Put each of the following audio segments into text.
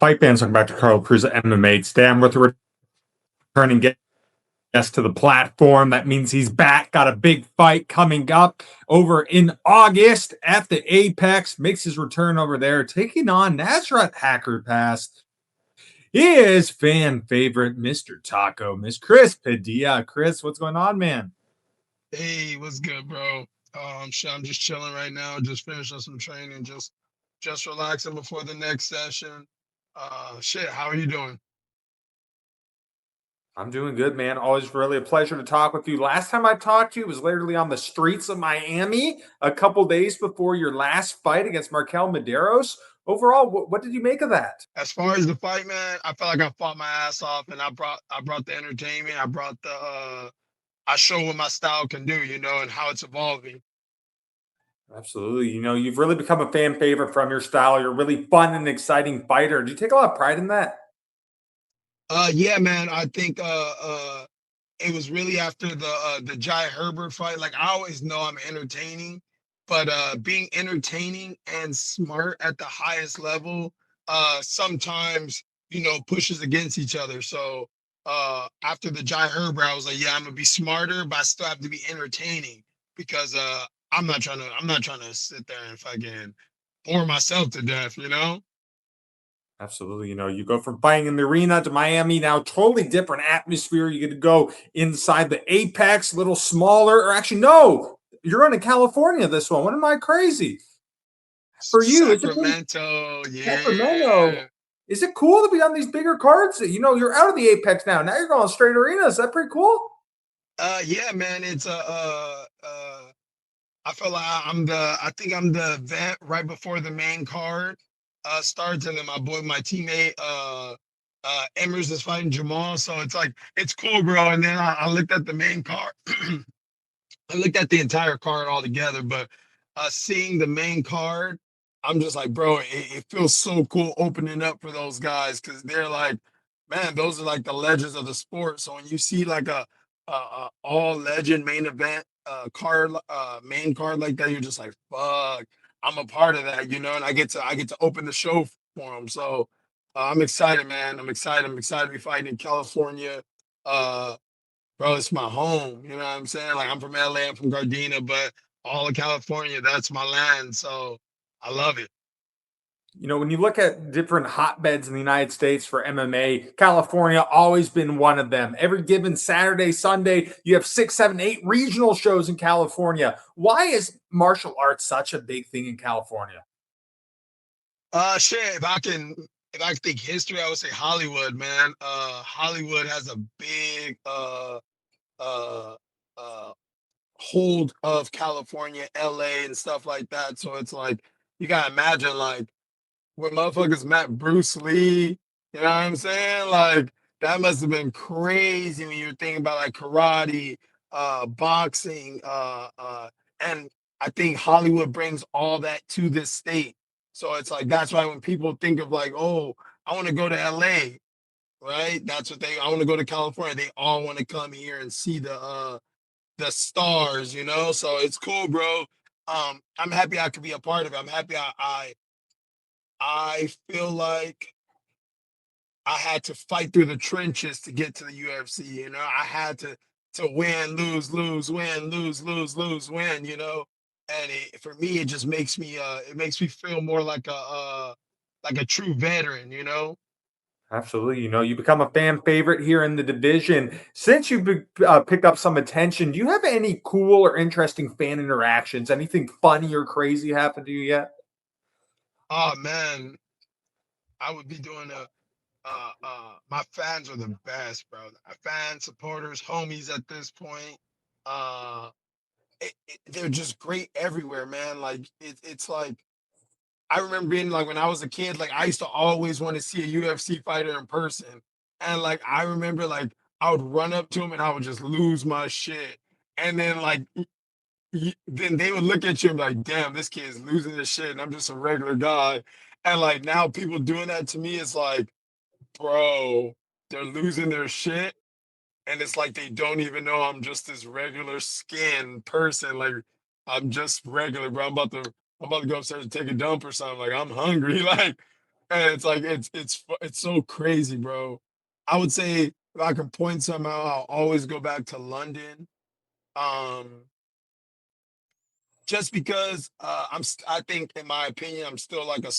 Fight fans, welcome back to Carl Cruz MMA. Today I'm with a returning guest to the platform. That means he's back. Got a big fight coming up over in August at the Apex. Makes his return over there, taking on Nasrat Haqparast. He is fan favorite Mr. Taco, Miss Chris Padilla. Chris, what's going on, man? Hey, what's good, bro? Shit, I'm just chilling right now, just finishing some training, just relaxing before the next session. Shit, how are you doing? I'm doing good, man. Always really a pleasure to talk with you. Last time I talked to you was literally on the streets of Miami a couple days before your last fight against Markel Medeiros. Overall, what did you make of that? As far as the fight, man, I felt like I fought my ass off, and I brought the entertainment, I brought the I show what my style can do, and how it's evolving. Absolutely. You've really become a fan favorite from your style. You're a really fun and exciting fighter. Do you take a lot of pride in that? Yeah, man, I think it was really after the Jai Herbert fight. Like I always know I'm entertaining, but being entertaining and smart at the highest level sometimes pushes against each other. So after the Jai Herbert, I was like, yeah, I'm gonna be smarter, but I still have to be entertaining because I'm not trying to sit there and fucking bore myself to death. Absolutely. You go from fighting in the arena to Miami now, totally different atmosphere. You get to go inside the Apex, a little smaller, or actually, no, you're going to California this one. What am I crazy? For you, is it really Sacramento, Sacramento? yeah. Is it cool to be on these bigger cards? You're out of the Apex now. Now you're going straight arena. Is that pretty cool? Yeah, man, it's I feel like I think I'm the event right before the main card starts, and then my teammate Emers is fighting Jamal, so it's like it's cool, bro. And then I looked at the main card, I looked at the entire card all together, but seeing the main card, I'm just like, bro, it feels so cool opening up for those guys because they're like, man, those are like the legends of the sport. So when you see like a all legend main event card, main card like that, you're just like, fuck, I'm a part of that, and I get to open the show for them. So I'm excited, man. I'm excited. I'm excited to be fighting in California. Uh, Bro, it's my home. You know what I'm saying? Like I'm from LA, I'm from Gardena, but all of California, that's my land. So I love it. When you look at different hotbeds in the United States for MMA, California always been one of them. Every given Saturday, Sunday, you have 6, 7, 8 regional shows in California. Why is martial arts such a big thing in California? Shit, if I can think history, I would say Hollywood, man. Hollywood has a big uh uh hold of California, LA and stuff like that. So it's like you gotta imagine like when motherfuckers met Bruce Lee, you know what I'm saying? Like that must have been crazy when you're thinking about like karate, boxing, and I think Hollywood brings all that to this state. So it's like that's why when people think of like, oh, I want to go to LA, right? That's what I want to go to California. They all want to come here and see the stars. So it's cool, bro. I'm happy I could be a part of it. I'm happy I feel like I had to fight through the trenches to get to the UFC. I had to win, lose, lose, win, lose, lose, lose, win. And for me, it just makes me feel more like a true veteran. Absolutely. You become a fan favorite here in the division. Since you've picked up some attention, do you have any cool or interesting fan interactions? Anything funny or crazy happened to you yet? Oh man, I would be doing my fans are the best, bro. Fans, supporters, homies at this point. Uh, they're just great everywhere, man. Like it's like I remember being like when I was a kid, like I used to always want to see a UFC fighter in person, and like I remember like I would run up to him and I would just lose my shit, and then like then they would look at you and be like, "Damn, this kid's losing his shit," and I'm just a regular guy, and like now people doing that to me is like, bro, they're losing their shit, and it's like they don't even know I'm just this regular skin person. Like I'm just regular, bro. I'm about to go upstairs and take a dump or something. Like I'm hungry. Like And it's like it's so crazy, bro. I would say if I can point somehow, I'll always go back to London. Um, just because I think in my opinion I'm still like a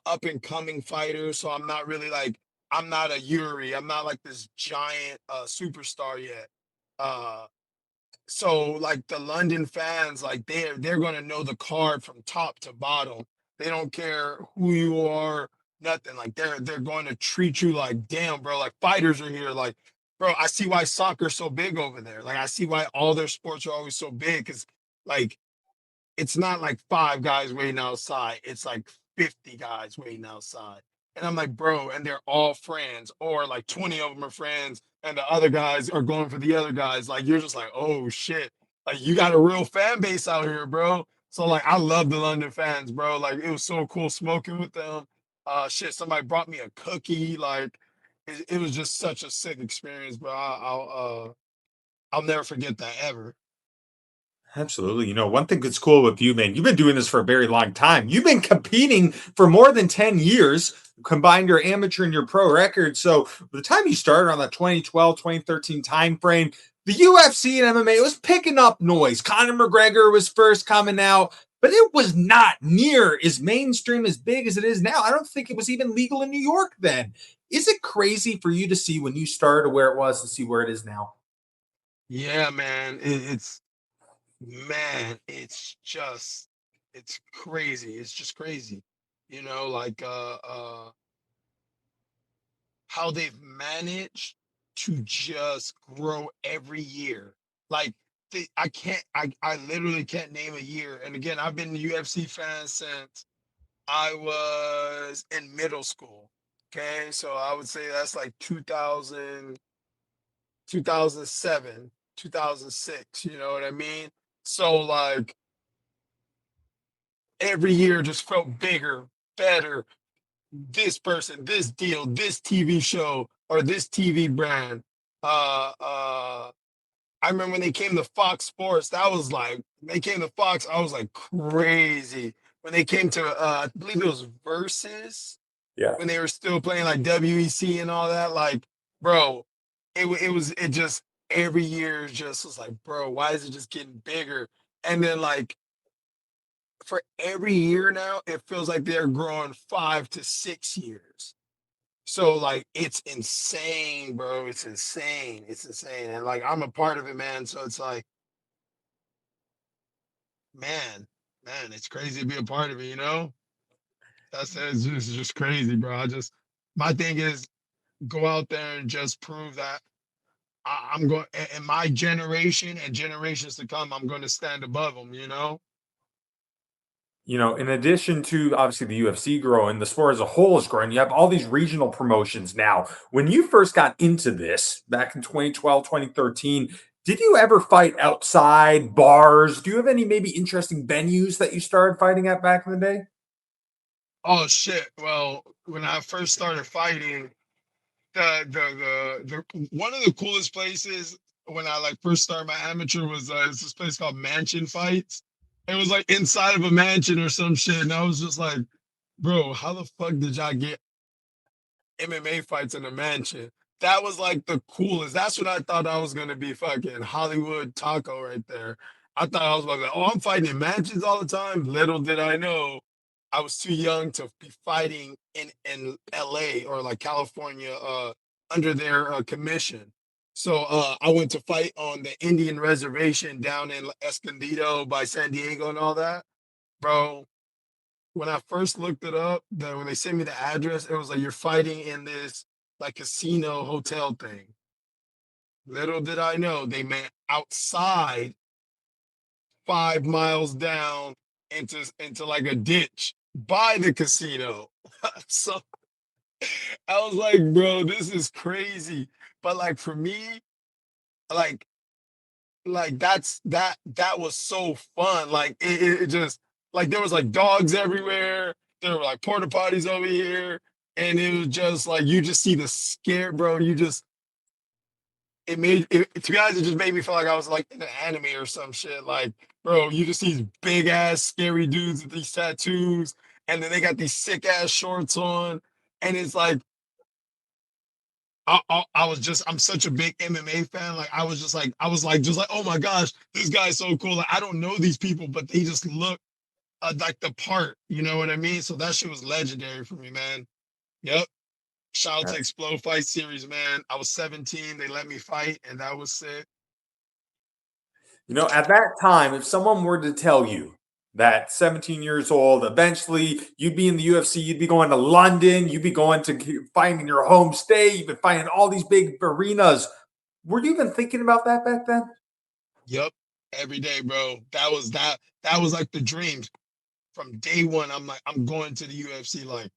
up and coming fighter, so I'm not really like I'm not a Yuri, I'm not like this giant superstar yet. Uh, so like the London fans, like they're gonna know the card from top to bottom. They don't care who you are, nothing. Like they're going to treat you like, damn, bro, like fighters are here. Like, bro, I see why soccer's so big over there. Like I see why all their sports are always so big because like it's not like five guys waiting outside. It's like 50 guys waiting outside. And I'm like, bro, and they're all friends, or like 20 of them are friends, and the other guys are going for the other guys. Like, you're just like, oh shit. Like, you got a real fan base out here, bro. So, like, I love the London fans, bro. Like, it was so cool smoking with them. Shit, somebody brought me a cookie. Like, it was just such a sick experience, bro. I'll never forget that ever. Absolutely. One thing that's cool with you, man, you've been doing this for a very long time. You've been competing for more than 10 years, combined your amateur and your pro record. So, by the time you started on that 2012, 2013 time frame, the UFC and MMA was picking up noise. Conor McGregor was first coming out, but it was not near as mainstream as big as it is now. I don't think it was even legal in New York then. Is it crazy for you to see when you started where it was to see where it is now? Yeah, man. Man, it's crazy. It's just crazy. Like how they've managed to just grow every year. Like I literally can't name a year. And again, I've been a UFC fan since I was in middle school. Okay. So I would say that's like 2000, 2007, 2006. You know what I mean? So like every year just felt bigger, better. This person, this deal, this TV show, or this TV brand. I remember when they came to Fox Sports, that was like they came to Fox, I was like crazy. When they came to I believe it was Versus, Yeah. when they were still playing like WEC and all that, like, bro, it just every year just was like, bro, why is it just getting bigger? And then like for every year now, it feels like they're growing 5 to 6 years. So like it's insane, bro. It's insane. It's insane. And like I'm a part of it, man. So it's like, man, it's crazy to be a part of it, you know? It's just crazy, bro. My thing is go out there and just prove that I'm going in my generation and generations to come, I'm going to stand above them, you know? In addition to obviously the UFC growing, the sport as a whole is growing. You have all these regional promotions now. When you first got into this back in 2012, 2013, did you ever fight outside bars? Do you have any maybe interesting venues that you started fighting at back in the day? Oh shit. Well, when I first started fighting, the one of the coolest places when I like first started my amateur was it's this place called Mansion Fights. It was like inside of a mansion or some shit, and I was just like, bro, how the fuck did y'all get MMA fights in a mansion? That was like the coolest. That's what I thought I was gonna be fucking Hollywood taco right there. I thought I was like, oh, I'm fighting in mansions all the time. Little did I know, I was too young to be fighting in LA or like California under their commission. So I went to fight on the Indian reservation down in Escondido by San Diego and all that, bro. When I first looked it up, when they sent me the address, it was like you're fighting in this like casino hotel thing. Little did I know they meant outside 5 miles down into like a ditch by the casino. So I was like, bro, this is crazy. But like for me, like that was so fun. Like it just like there was like dogs everywhere. There were like porta potties over here, and it was just like you just see the scare, bro. You just it made it to be honest, it just made me feel like I was like in an anime or some shit. Like, bro, you just see these big ass scary dudes with these tattoos, and then they got these sick ass shorts on, and it's like I was just I'm such a big MMA fan. Like I was like just like oh my gosh, this guy's so cool. Like I don't know these people, but they just look like the part. You know what I mean? So that shit was legendary for me, man. Yep. Shout out to That's Explode Fight Series, man. I was 17. They let me fight, and that was sick. at that time, if someone were to tell you that 17 years old, eventually you'd be in the UFC, you'd be going to London, you'd be going to fighting in your home state, you've been fighting all these big arenas. Were you even thinking about that back then? Yep. Every day, bro. That was like the dream. From day one, I'm like, I'm going to the UFC. Like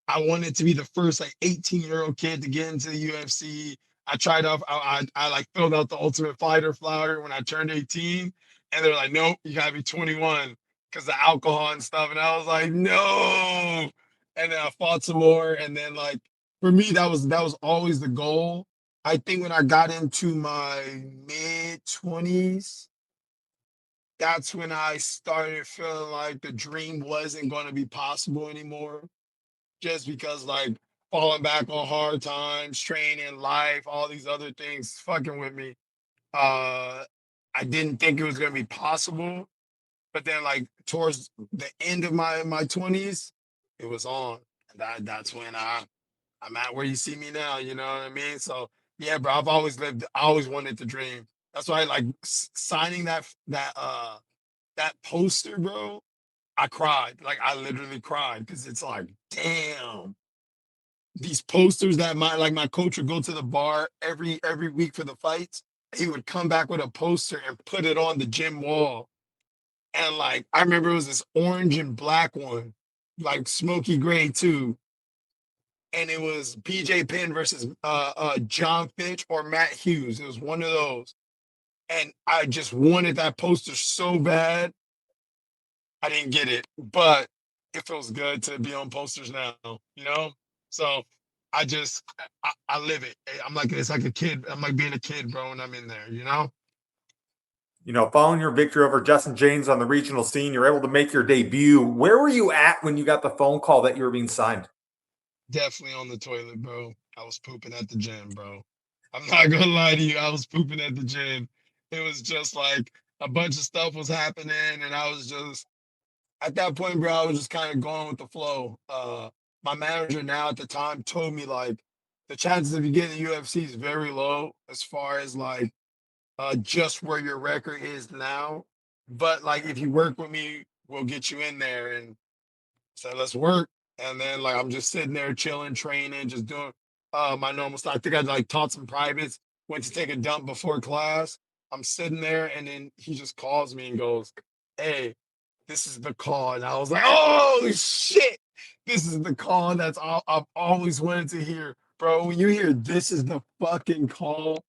I wanted to be the first like 18-year-old kid to get into the UFC. I tried off. I like filled out the Ultimate Fighter flyer when I turned 18, and they're like, "Nope, you gotta be 21 because the alcohol and stuff." And I was like, "No!" And then I fought some more, and then like for me, that was always the goal. I think when I got into my mid 20s, that's when I started feeling like the dream wasn't going to be possible anymore just because like falling back on hard times, training, life, all these other things fucking with me. Uh I didn't think it was gonna be possible. But then like towards the end of my 20s, it was on. And that's when I'm at where you see me now, you know what I mean? So yeah, bro, I always wanted to dream. That's why like signing that poster, bro. I cried. Like I literally cried because it's like, damn, these posters that my coach would go to the bar every week for the fights. He would come back with a poster and put it on the gym wall. And like I remember it was this orange and black one, like smoky gray too. And it was BJ Penn versus John Fitch or Matt Hughes. It was one of those. And I just wanted that poster so bad. I didn't get it, but it feels good to be on posters now, you know? So I just I live it. I'm like it's like a kid. I'm like being a kid, bro, when I'm in there, you know? Following your victory over Justin James on the regional scene, you're able to make your debut. Where were you at when you got the phone call that you were being signed? Definitely on the toilet, bro. I was pooping at the gym, bro. I'm not gonna lie to you. I was pooping at the gym. It was just like a bunch of stuff was happening, and I was just at that point, bro, I was just kind of going with the flow. My manager now at the time told me like the chances of you getting the UFC is very low as far as like just where your record is now. But like if you work with me, we'll get you in there and said, let's work. And then like I'm just sitting there chilling, training, just doing my normal stuff. I think I like taught some privates, went to take a dump before class. I'm sitting there and then he just calls me and goes, "Hey, this is the call." And I was like, "Oh shit. This is the call that's all I've always wanted to hear." Bro, when you hear this is the fucking call,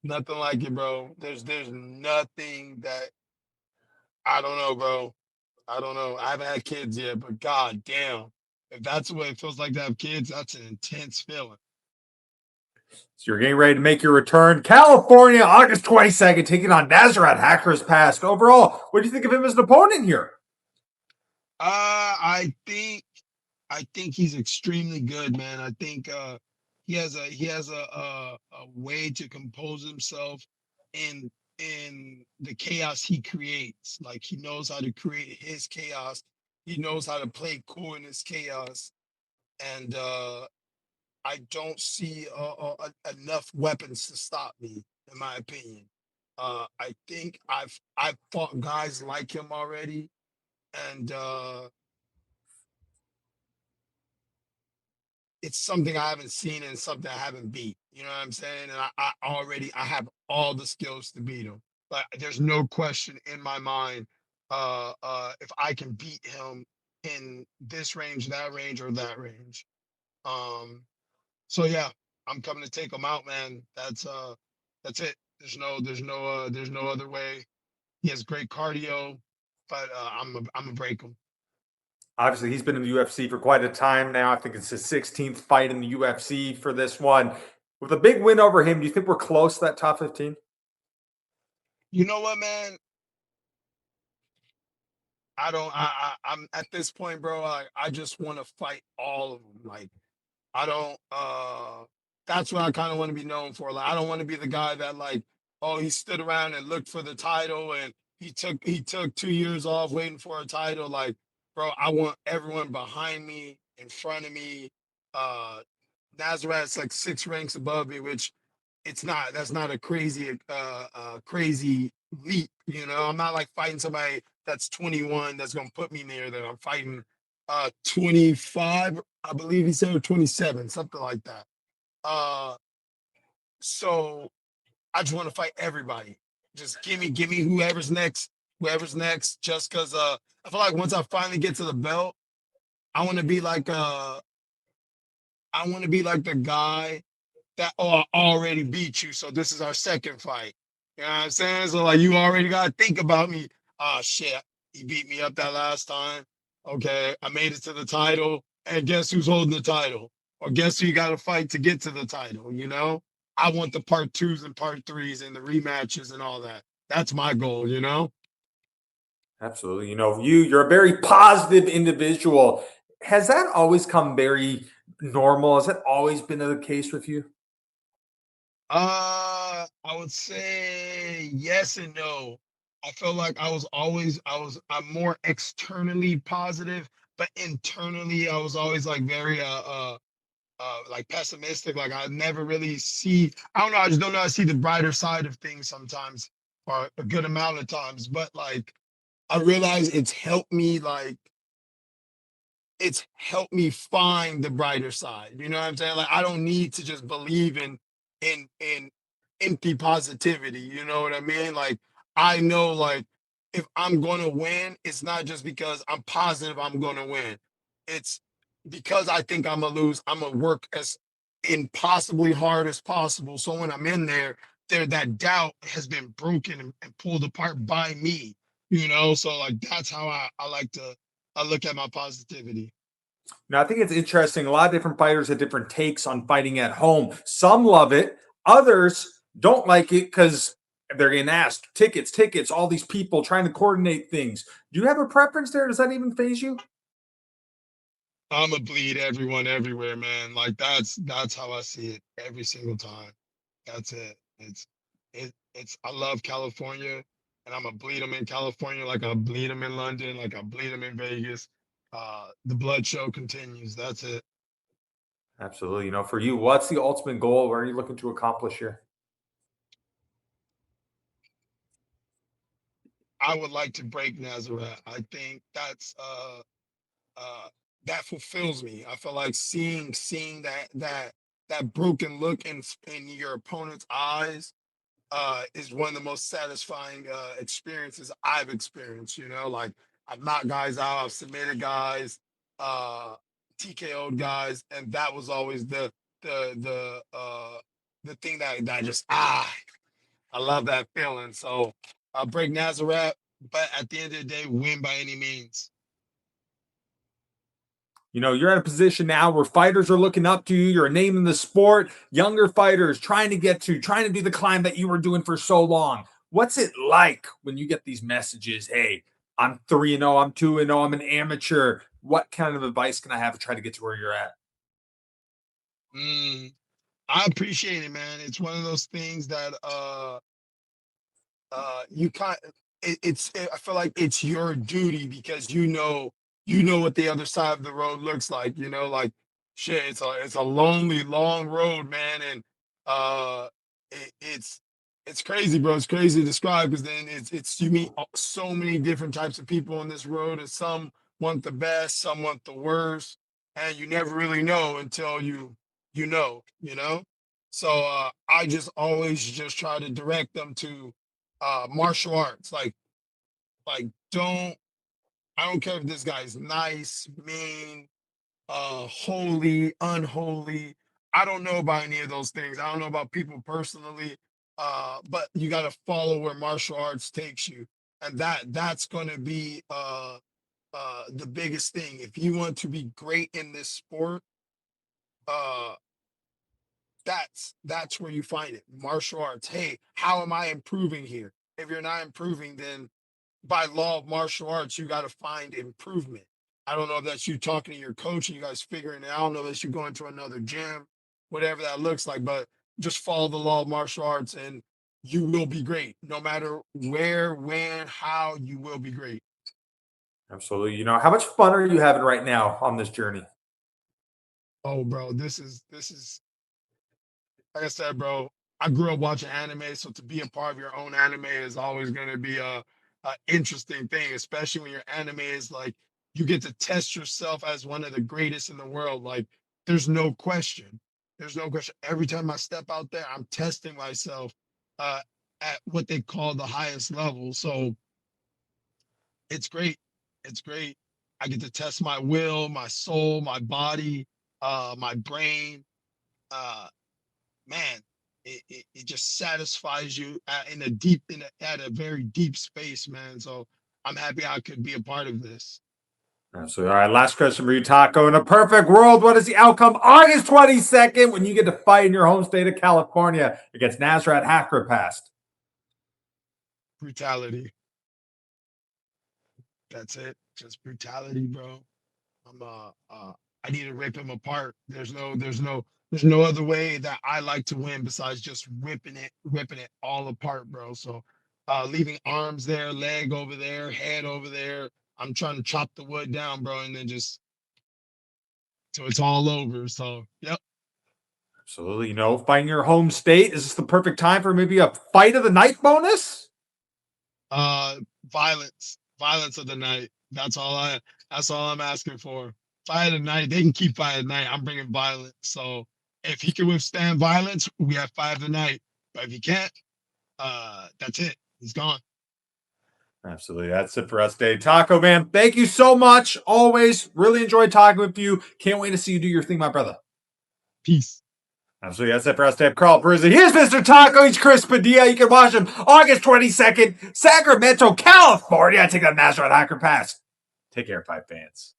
nothing like it, bro. There's nothing that I don't know, bro. I don't know. I haven't had kids yet, but god damn. If that's what it feels like to have kids, that's an intense feeling. So you're getting ready to make your return. California, August 22nd, taking on Nasrat Haqparast. Overall, what do you think of him as an opponent here? I think he's extremely good, man. I think he has a way to compose himself in the chaos he creates. Like he knows how to create his chaos. He knows how to play cool in his chaos. And I don't see enough weapons to stop me, in my opinion. I think I've fought guys like him already, and it's something I haven't seen and something I haven't beat. You know what I'm saying? And I have all the skills to beat him. But there's no question in my mind if I can beat him in this range, that range, or that range. Um, so yeah, I'm coming to take him out, man. That's it. There's no other way. He has great cardio, but I'm gonna break him. Obviously, he's been in the UFC for quite a time now. I think it's his 16th fight in the UFC for this one. With a big win over him, do you think we're close to that top 15? You know what, man? I don't. I'm at this point, bro. I just want to fight all of them. Like I don't. That's what I kind of want to be known for. Like I don't want to be the guy that like, oh, he stood around and looked for the title, and he took 2 years off waiting for a title. Like, bro, I want everyone behind me, in front of me. Uh, Nazaret's like 6 ranks above me, which it's not. That's not a crazy leap. You know, I'm not like fighting somebody that's 21 that's gonna put me near them. I'm fighting 25, I believe he said, or 27, something like that. Uh, so I just want to fight everybody. Just give me whoever's next. Just because I feel like once I finally get to the belt, I want to be like I want to be like the guy that I already beat you. So this is our second fight. You know what I'm saying? So like you already gotta think about me. Oh shit, he beat me up that last time. Okay, I made it to the title. And guess who's holding the title? Or guess who you gotta fight to get to the title, you know? I want the part twos and part threes and the rematches and all that. That's my goal, you know? Absolutely. You're a very positive individual. Has that always come very normal? Has that always been the case with you? I would say yes and no. I feel like I'm more externally positive, but internally I was always like very like pessimistic. Like I never really see, I don't know, I just don't know, I see the brighter side of things sometimes, or a good amount of times. But like I realize it's helped me find the brighter side. You know what I'm saying? Like I don't need to just believe in empty positivity. You know what I mean? Like I know like if I'm gonna win, it's not just because I'm positive I'm gonna win. It's because I think I'm gonna lose, I'm gonna work as impossibly hard as possible. So when I'm in there that doubt has been broken and pulled apart by me, you know? So like that's how I like to I look at my positivity. Now, I think it's interesting. A lot of different fighters have different takes on fighting at home. Some love it, others don't like it because they're getting asked tickets, all these people trying to coordinate things. Do you have a preference there? Does that even phase you? I'ma bleed everyone everywhere, man. Like that's how I see it every single time. That's it. It's I love California, and I'ma bleed them in California like I bleed them in London, like I bleed them in Vegas. The blood show continues. That's it. Absolutely. For you, what's the ultimate goal? What are you looking to accomplish here? I would like to break Nazareth. I think uh that fulfills me. I feel like seeing that broken look in your opponent's eyes is one of the most satisfying experiences I've experienced. You know, like I've knocked guys out, I've submitted guys, uh, TKO'd guys, and that was always the thing that just I love that feeling. So I'll break Nazareth, but at the end of the day, win by any means. You're in a position now where fighters are looking up to you. You're a name in the sport. Younger fighters trying to do the climb that you were doing for so long. What's it like when you get these messages? Hey, I'm 3-0, I'm 2-0, I'm an amateur. What kind of advice can I have to try to get to where you're at? Mm, I appreciate it, man. It's one of those things that you kind I feel like it's your duty because you know what the other side of the road looks like, you know, like shit, it's a lonely long road, man. And uh it's crazy, bro. It's crazy to describe because then it's you meet so many different types of people on this road, and some want the best, some want the worst, and you never really know until you know. So I just always just try to direct them to martial arts. Like don't I don't care if this guy's nice, mean, holy, unholy. I don't know about any of those things. I don't know about people personally. But you gotta follow where martial arts takes you. And that's gonna be the biggest thing. If you want to be great in this sport, uh that's where you find it. Martial arts. Hey, how am I improving here? If you're not improving, then by law of martial arts, you got to find improvement. I don't know if that's you talking to your coach and you guys figuring it out. I don't know if that's you going to another gym, whatever that looks like, but just follow the law of martial arts and you will be great. No matter where, when, how, you will be great. Absolutely. How much fun are you having right now on this journey? Oh, bro, this is like I said, bro, I grew up watching anime, so to be a part of your own anime is always going to be a interesting thing, especially when your anime is like you get to test yourself as one of the greatest in the world. Like, there's no question. There's no question. Every time I step out there, I'm testing myself uh, at what they call the highest level. So it's great. It's great. I get to test my will, my soul, my body, my brain. Uh, Man, it just satisfies you at a very deep space, man. So I'm happy I could be a part of this. Absolutely. All right, last question for you, Taco. In a perfect world, what is the outcome August 22nd when you get to fight in your home state of California against Nasrat Haqparast? Brutality. That's it. Just brutality, bro. I'm I need to rip him apart. There's no other way that I like to win besides just ripping it all apart, bro. So leaving arms there, leg over there, head over there. I'm trying to chop the wood down, bro, and then just so it's all over. So yep. Absolutely. Fighting your home state, is this the perfect time for maybe a fight of the night bonus? Uh Violence of the night. That's all I'm asking for. Fight of the night. They can keep fight of the night. I'm bringing violence. So if he can withstand violence, we have fight of the night. But if he can't, that's it. He's gone. Absolutely. That's it for us today. Taco, man, thank you so much. Always really enjoyed talking with you. Can't wait to see you do your thing, my brother. Peace. Absolutely. That's it for us today. Carl Perizzi. Here's Mr. Taco. He's Chris Padilla. You can watch him August 22nd, Sacramento, California. Take that Nasrat Haqparast. Take care, fight fans.